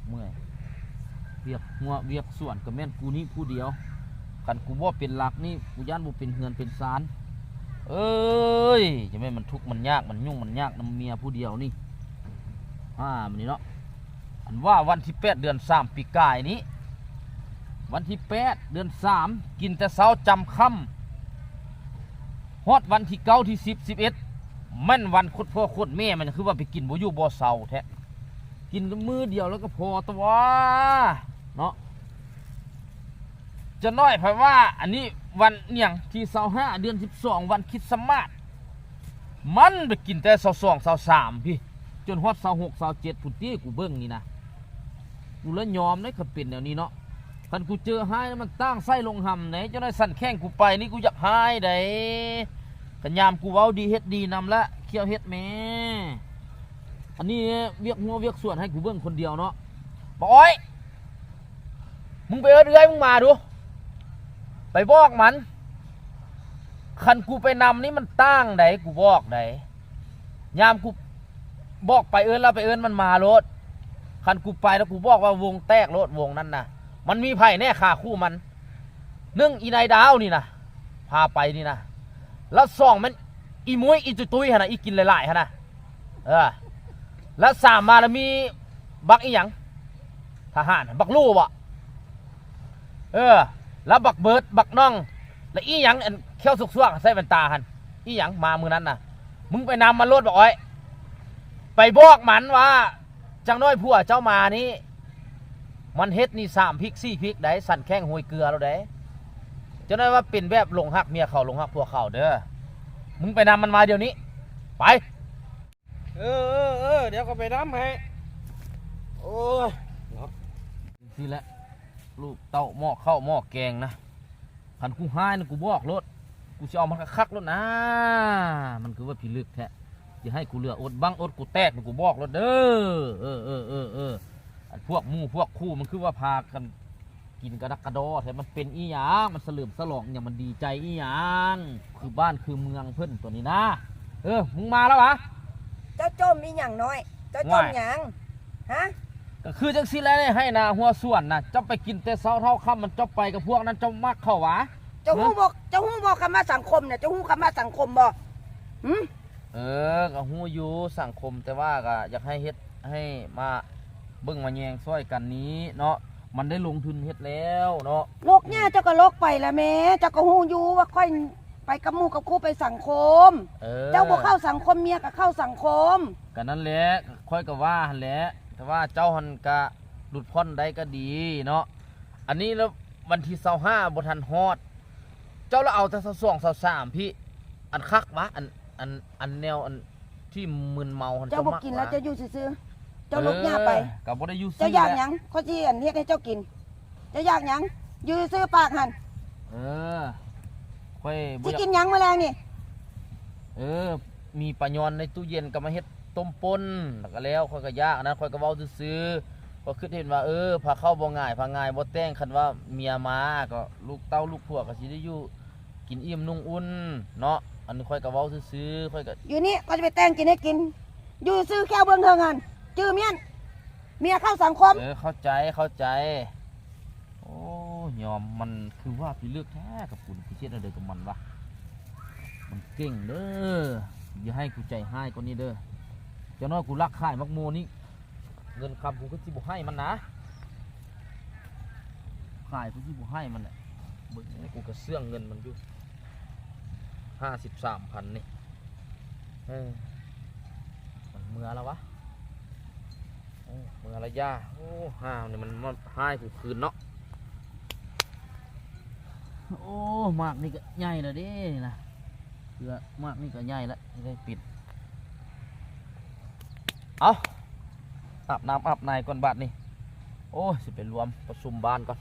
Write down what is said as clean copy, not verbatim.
เมื่อยเวียกหัวเวียกส่วนก็แม่นกูนี่ผู้เดียวกันกูบ่เป็นหลักนี่กูย่านบ่เป็นเฮือนเป็นศาลเอ้ยจะแม่นมันทุกข์มันยากมันยุ่งมันยากนำเมียผู้เดียวนี่มันนี่เนาะอันว่าวันที่8 เดือน 3ปีกายนี้วันที่8 เดือน 3กินแต่เช้าจำค่ำฮอดวันที่9ที่10 11แม่นวันคุดพ่อคุดแม่มันคือว่าไปกินบ่อยู่บ่เช้าแท้กินมื้อเดียวแล้วก็พอตัวเนาะจะน้อยเพราะว่าอันนี้วันเนี่ยที่25 เดือน 12วันคริสต์มาสมันไปกินแต่22 23พี่จนฮอด26 27พุ่นตี้กูเบิ่งนี่นะกูเลยยอมได้ก็เป็นแนวนี้เนาะคันกูเจอหายมันตั้งไส้ลงหำไหนจะได้สั่นแข้งกูไปนี่กูอยากหายได้กันยามกูเว้าดีเฮ็ดดีนำละเคี่ยวเฮ็ดแม่อันนี้เวียกหัวเวียกส่วนให้กูเบิ่งคนเดียวเนาะบอยมึงไปเอื้อยมึงมาดูไปบอกมันคันกูไปนำนี่มันตั้งไหนกูบอกไหนยามกูบอกไปเอื้อนแล้วไปเอื้อนมันมารถคันกูไปแล้วกูบอกว่าวงแตกรถวงนั้นนะมันมีไผ่แน่ขาคู่มันนึ่งอีนายดาวนี่นะพาไปนี่นะแล้วสองมันอีมุ้ยอีตุ้ยฮะนะอีกินหลายๆฮะนะแล้ว3มาแล้วมีบักอีหยังทหารบักลู่วะแล้วบักเบิร์ดบักน้องแล้วอีหยังเขี้ยวสุกๆใส่แว่นตาหันอีหยังมามือนั้นนะมึงไปนำมันรถบอกไอ้ไปบอกมันว่าจังน้อยผัวเจ้ามานี้มันเฮ็ดนี่3 พริก 4 พริกได้สั่นแข้งหวยเกลือแล้วได้จะได้ว่าเป็นแบบหลงหักเมียเขาหลงหักผัวเขาเด้อมึงไปนำมันมาเดี๋ยวนี้ไปเดี๋ยวก็ไปน้ำให้โอ้ยนี่แหละลูกเต้าหม้อข้าวหม้อแกงนะคันกูหายนะกูบอกรถกูจะเอามันคักรถนะมันคือว่าพิลึกแท้จะให้กูเหลืออดบังอดกูแตกกูบอกรถเด้อพวกมู่พวกคู่มันคือว่าพากันกินกระดักกระดอแต่มันเป็นอีหยังมันเสลิมสลองอย่างมันดีใจอีหยังคือบ้านคือเมืองเพิ่นตัวนี้นะมึงมาแล้ววะเจ้าจมมีอย่างน้อยเจ้าจมอย่างฮะก็คือจังสิแล้วให้นาหัวส่วนนะเจ้าไปกินแต่เช้าเท่าค่ำมันเจ้าไปกับพวกนั้นเจ้ามักเข้าวะเจ้าหู้บอกคำว่าสังคมเนี่ยเจ้าหู้คำว่าสังคมบอกก็หู้อยู่สังคมแต่ว่าก็อยากให้เฮ็ดให้มาเบิ่งมาแยงซ้อยกันนี้เนาะมันได้ลงทุนเฮ็ดแล้วเนาะโลกเนี่ยเจ้าก็โลกไปละแม่เจ้าก็หู้อยู่ว่าค่อยไปกับหมู่กับคู่ไปสังคมเจ้าบอกเข้าสังคมเมียก็เข้าสังคมกันนั่นแหละค่อยก็ว่าหั่นแหละแต่ว่าเจ้าหันกะหลุดพ้นได้ก็ดีเนาะอันนี้แล้ววันที่25บ่ทันฮอดเจ้าแล้วเอาแต่22 23พี่อันคักวะอันแนวอันที่มึนเมาเจ้าบอกกินแล้วเจ้าอยู่ซื่อเจ้าลกหญ้าไปก็บ่ได้อยู่ซื่อเจ้าอยากหยังเขาสิเฮ็ดให้เจ้ากินเจ้าอยากหยังอยู่ซื่อปากหั่นค่อยสิกินหยังมื้อแลงนี่มีปลายอนในตู้เย็นก็มาเฮ็ดต้มป่นแล้วก็แล้วค่อยก็ยากอันนั้นค่อยก็เว้าซื่อๆก็คิดเห็นว่าพาเข้าบ่ง่ายพาง่ายบ่แต่งคันว่าเมียมาก็ลูกเต้าลูกผัวก็สิได้อยู่กินอิ่มนุ่งอุ่นเนาะอันนี้ค่อยก็เว้าซื่อๆค่อยก็อยู่นี่ก็จะไปแต่งกินให้กินอยู่ซื่อแค่เบิ่งเทิงหั่นจื้อเมียเข้าสังคมเข้าใจโอ้ยอมมันคือว่าพี่เลือกแท้กับคุณพี่เช็ดอะไรกับมันวะมันเก่งเด้ออย่าให้กูใจให้กว่านี้เด้อเจ้าน้อยกูรักข่ายมักโมนี่เงินคำกูก็ที่บุให้มันนะข่ายกูที่บุให้มันแหละบึ้งกูก็เสื่องเงินมันอยู่53,000นี่มันเมื่อแล้ววะเมื่อระยะเนี่ยมันให้กูคืนเนาะโอ้มากนี่ก็ใหญ่แล้วเด้นะเรือมากนี่ก็ใหญ่แล้วได้ปิดเอาอาบน้ำอาบในก่อนบาดนี่โอ้สิไปรวมประชุมบ้านก่อน